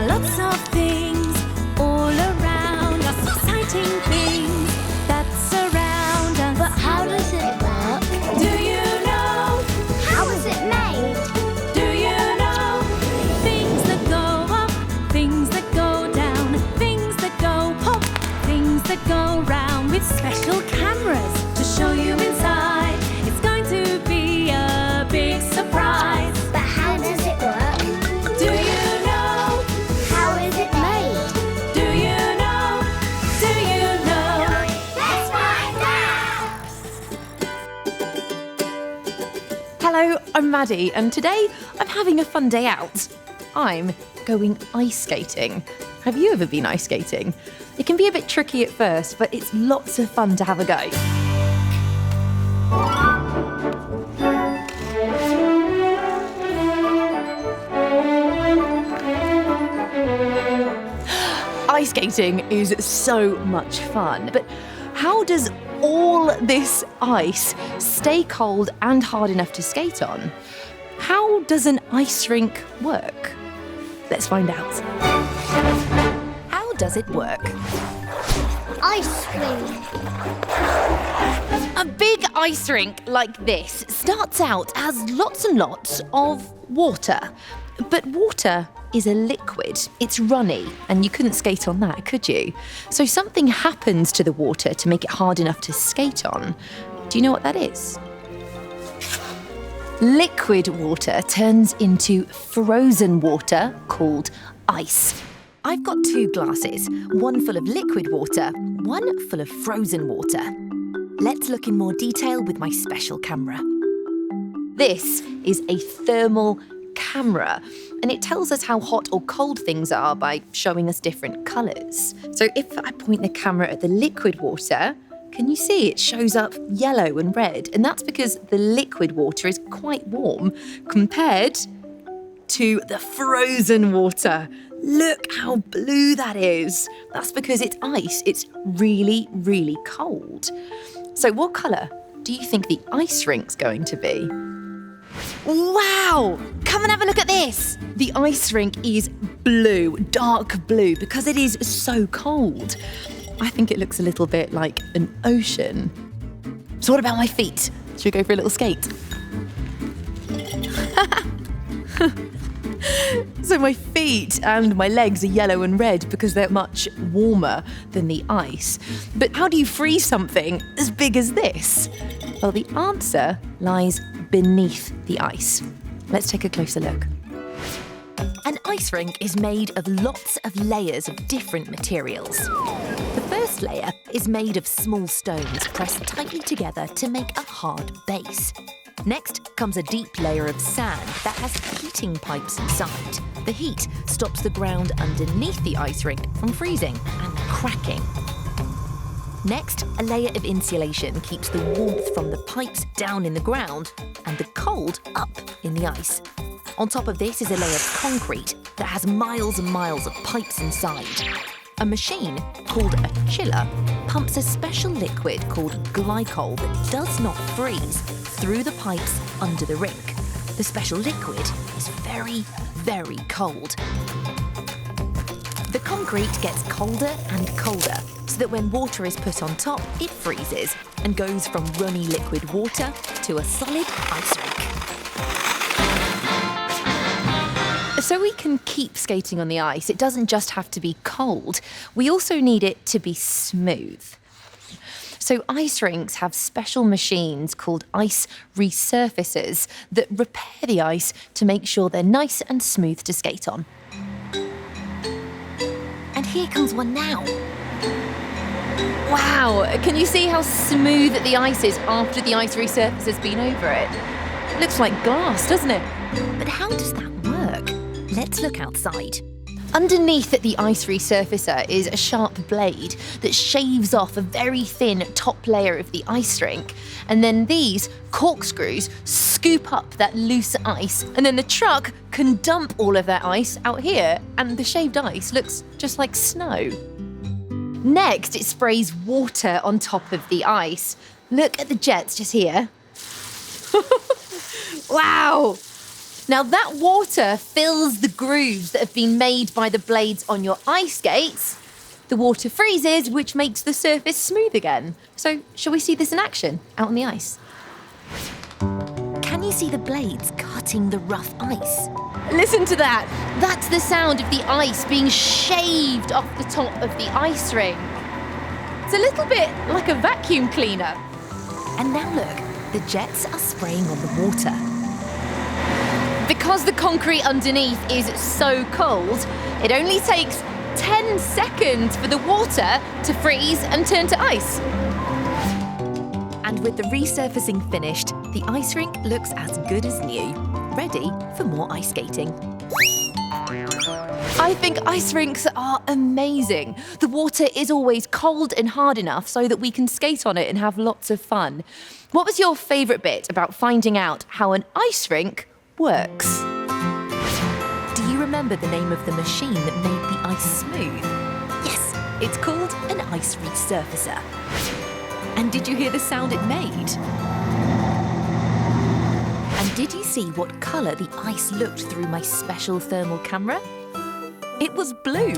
are lots of things all around us, exciting things that surround us. But how does it work? Do you know? How is it made? Do you know? Things that go up, things that go down, things that go pop, things that go round, with special cameras to show you inside. It's going to be a big surprise. But how does it work? Do you know? How is it made? Do you know? Do you know? Let's find out! Hello, I'm Maddie, and today I'm having a fun day out. I'm going ice skating. Have you ever been ice skating? It can be a bit tricky at first, but it's lots of fun to have a go. Ice skating is so much fun, but how does all this ice stay cold and hard enough to skate on? How does an ice rink work? Let's find out. How does it work? Ice cream. A big ice rink like this starts out as lots and lots of water. But water is a liquid. It's runny, and you couldn't skate on that, could you? So something happens to the water to make it hard enough to skate on. Do you know what that is? Liquid water turns into frozen water called ice. I've got 2 glasses, one full of liquid water, one full of frozen water. Let's look in more detail with my special camera. This is a thermal camera, and it tells us how hot or cold things are by showing us different colours. So if I point the camera at the liquid water, can you see it shows up yellow and red? And that's because the liquid water is quite warm compared to the frozen water. Look how blue that is. That's because it's ice. It's really, really cold. So what colour do you think the ice rink's going to be? Wow! Come and have a look at this! The ice rink is blue, dark blue, because it is so cold. I think it looks a little bit like an ocean. So what about my feet? Should we go for a little skate? So my feet and my legs are yellow and red because they're much warmer than the ice. But how do you freeze something as big as this? Well, the answer lies beneath the ice. Let's take a closer look. An ice rink is made of lots of layers of different materials. The first layer is made of small stones pressed tightly together to make a hard base. Next comes a deep layer of sand that has heating pipes inside. The heat stops the ground underneath the ice rink from freezing and cracking. Next, a layer of insulation keeps the warmth from the pipes down in the ground and the cold up in the ice. On top of this is a layer of concrete that has miles and miles of pipes inside. A machine, called a chiller, pumps a special liquid called glycol that does not freeze through the pipes under the rink. The special liquid is very, very cold. The concrete gets colder and colder, so that when water is put on top, it freezes and goes from runny liquid water to a solid ice rink. So we can keep skating on the ice. It doesn't just have to be cold. We also need it to be smooth. So ice rinks have special machines called ice resurfacers that repair the ice to make sure they're nice and smooth to skate on. And here comes one now. Wow, can you see how smooth the ice is after the ice resurfacer's been over it? It looks like glass, doesn't it? But how does that work? Let's look outside. Underneath the ice resurfacer is a sharp blade that shaves off a very thin top layer of the ice rink. And then these corkscrews scoop up that loose ice, and then the truck can dump all of that ice out here, and the shaved ice looks just like snow. Next, it sprays water on top of the ice. Look at the jets just here. Wow! Now that water fills the grooves that have been made by the blades on your ice skates. The water freezes, which makes the surface smooth again. So shall we see this in action, out on the ice? Can you see the blades cutting the rough ice? Listen to that. That's the sound of the ice being shaved off the top of the ice rink. It's a little bit like a vacuum cleaner. And now look, the jets are spraying on the water. Because the concrete underneath is so cold, it only takes 10 seconds for the water to freeze and turn to ice. And with the resurfacing finished, the ice rink looks as good as new, ready for more ice skating. I think ice rinks are amazing. The water is always cold and hard enough so that we can skate on it and have lots of fun. What was your favourite bit about finding out how an ice rink works? Do you remember the name of the machine that made the ice smooth? Yes, it's called an ice resurfacer. And did you hear the sound it made? And did you see what colour the ice looked through my special thermal camera? It was blue.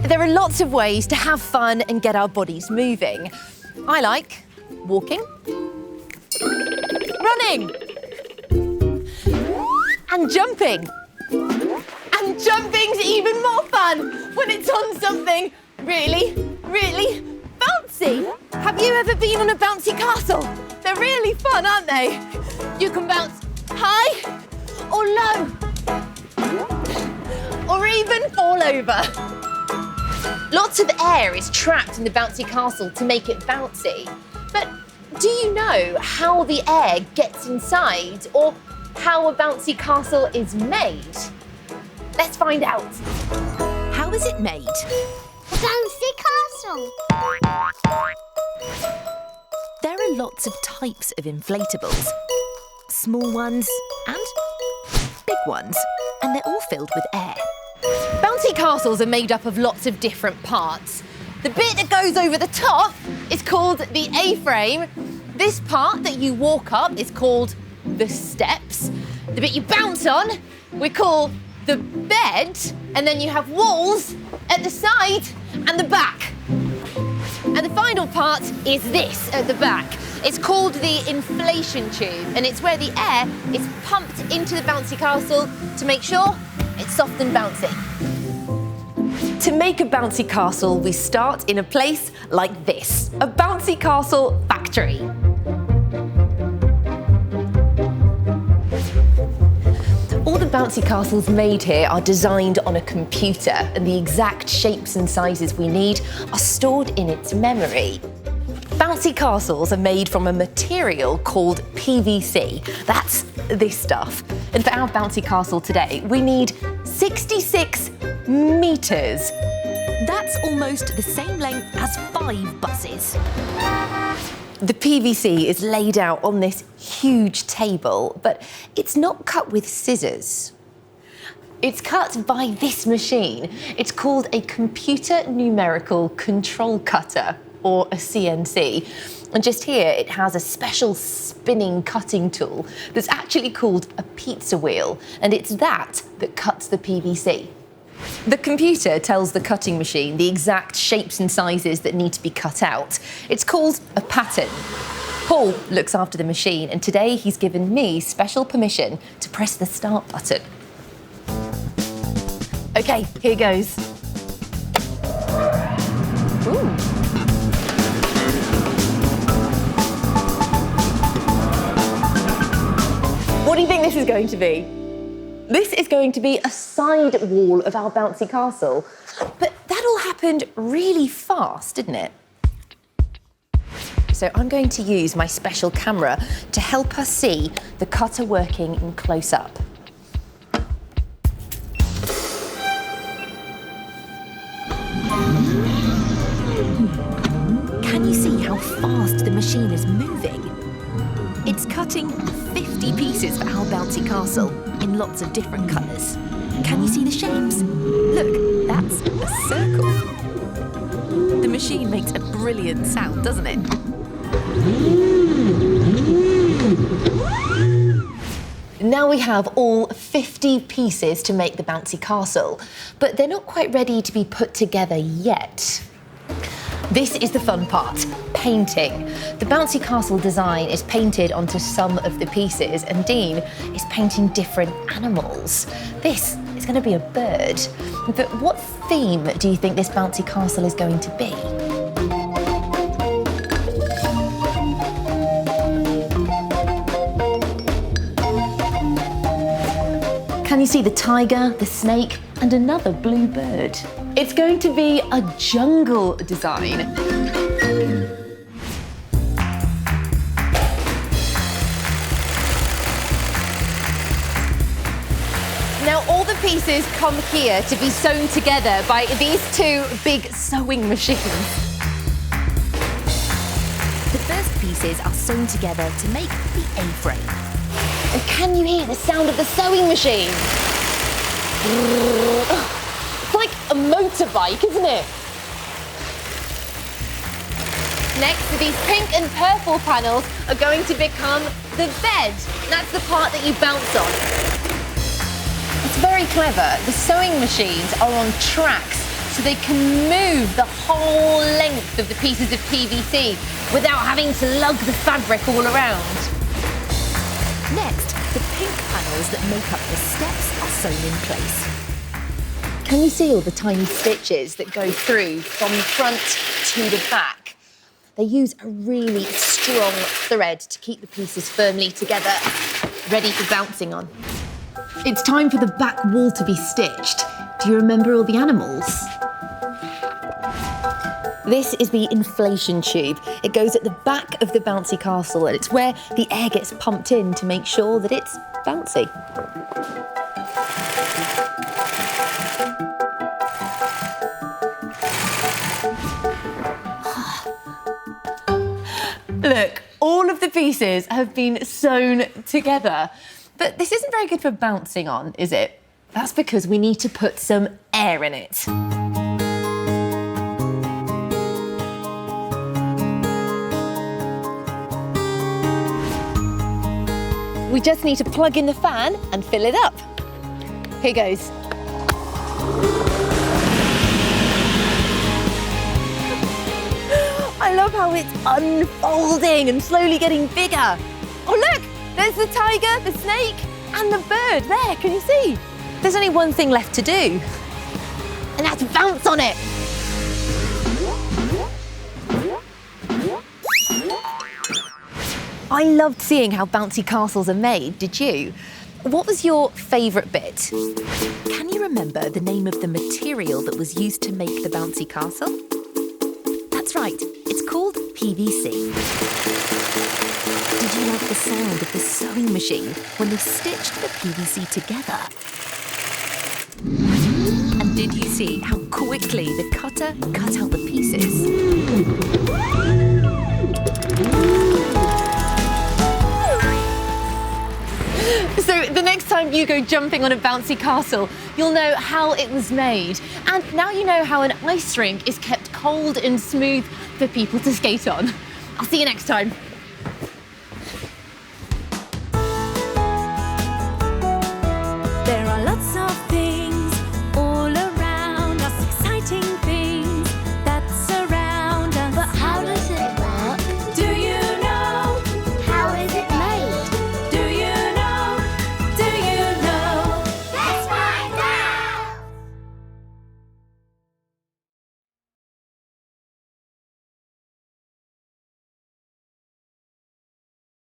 There are lots of ways to have fun and get our bodies moving. I like walking, running, and jumping. And jumping's even more fun when it's on something really, really bouncy. Have you ever been on a bouncy castle? They're really fun, aren't they? You can bounce high or low, or even fall over. Lots of air is trapped in the bouncy castle to make it bouncy. But do you know how the air gets inside or how a bouncy castle is made? Let's find out. How is it made? Bouncy Castle. There are lots of types of inflatables. Small ones and big ones. And they're all filled with air. Bouncy castles are made up of lots of different parts. The bit that goes over the top is called the A-frame. This part that you walk up is called the steps. The bit you bounce on we call the bed, and then you have walls at the side and the back. And the final part is this at the back. It's called the inflation tube, and it's where the air is pumped into the bouncy castle to make sure it's soft and bouncy. To make a bouncy castle, we start in a place like this, a bouncy castle factory. All the bouncy castles made here are designed on a computer, and the exact shapes and sizes we need are stored in its memory. Bouncy castles are made from a material called PVC. That's this stuff. And for our bouncy castle today, we need 66 meters. That's almost the same length as 5 buses. The PVC is laid out on this huge table, but it's not cut with scissors. It's cut by this machine. It's called a computer numerical control cutter, or a CNC. And just here, it has a special spinning cutting tool that's actually called a pizza wheel, and it's that cuts the PVC. The computer tells the cutting machine the exact shapes and sizes that need to be cut out. It's called a pattern. Paul looks after the machine, and today he's given me special permission to press the start button. Okay, here goes. Ooh. What do you think this is going to be? This is going to be a side wall of our bouncy castle. But that all happened really fast, didn't it? So I'm going to use my special camera to help us see the cutter working in close-up. Can you see how fast the machine is moving? It's cutting 50 pieces for our bouncy castle in lots of different colours. Can you see the shapes? Look, that's a circle. The machine makes a brilliant sound, doesn't it? Now we have all 50 pieces to make the bouncy castle, but they're not quite ready to be put together yet. This is the fun part, painting. The bouncy castle design is painted onto some of the pieces, and Dean is painting different animals. This is going to be a bird. But what theme do you think this bouncy castle is going to be? Can you see the tiger, the snake, and another blue bird? It's going to be a jungle design. Now all the pieces come here to be sewn together by these two big sewing machines. The first pieces are sewn together to make the A-frame. And can you hear the sound of the sewing machine? It's like a motorbike, isn't it? Next, these pink and purple panels are going to become the bed. That's the part that you bounce on. It's very clever. The sewing machines are on tracks, so they can move the whole length of the pieces of PVC without having to lug the fabric all around. Next, the pink panels that make up the steps are sewn in place. Can you see all the tiny stitches that go through from the front to the back? They use a really strong thread to keep the pieces firmly together, ready for bouncing on. It's time for the back wall to be stitched. Do you remember all the animals? This is the inflation tube. It goes at the back of the bouncy castle, and it's where the air gets pumped in to make sure that it's bouncy. Look, all of the pieces have been sewn together. But this isn't very good for bouncing on, is it? That's because we need to put some air in it. We just need to plug in the fan and fill it up. Here goes. I love how it's unfolding and slowly getting bigger. Oh look, there's the tiger, the snake, and the bird there, can you see? There's only one thing left to do, and that's bounce on it. I loved seeing how bouncy castles are made, did you? What was your favourite bit? Can you remember the name of the material that was used to make the bouncy castle? That's right, it's called PVC. Did you like the sound of the sewing machine when they stitched the PVC together? And did you see how quickly the cutter cut out the pieces? So the next time you go jumping on a bouncy castle, you'll know how it was made. And now you know how an ice rink is kept cold and smooth for people to skate on. I'll see you next time.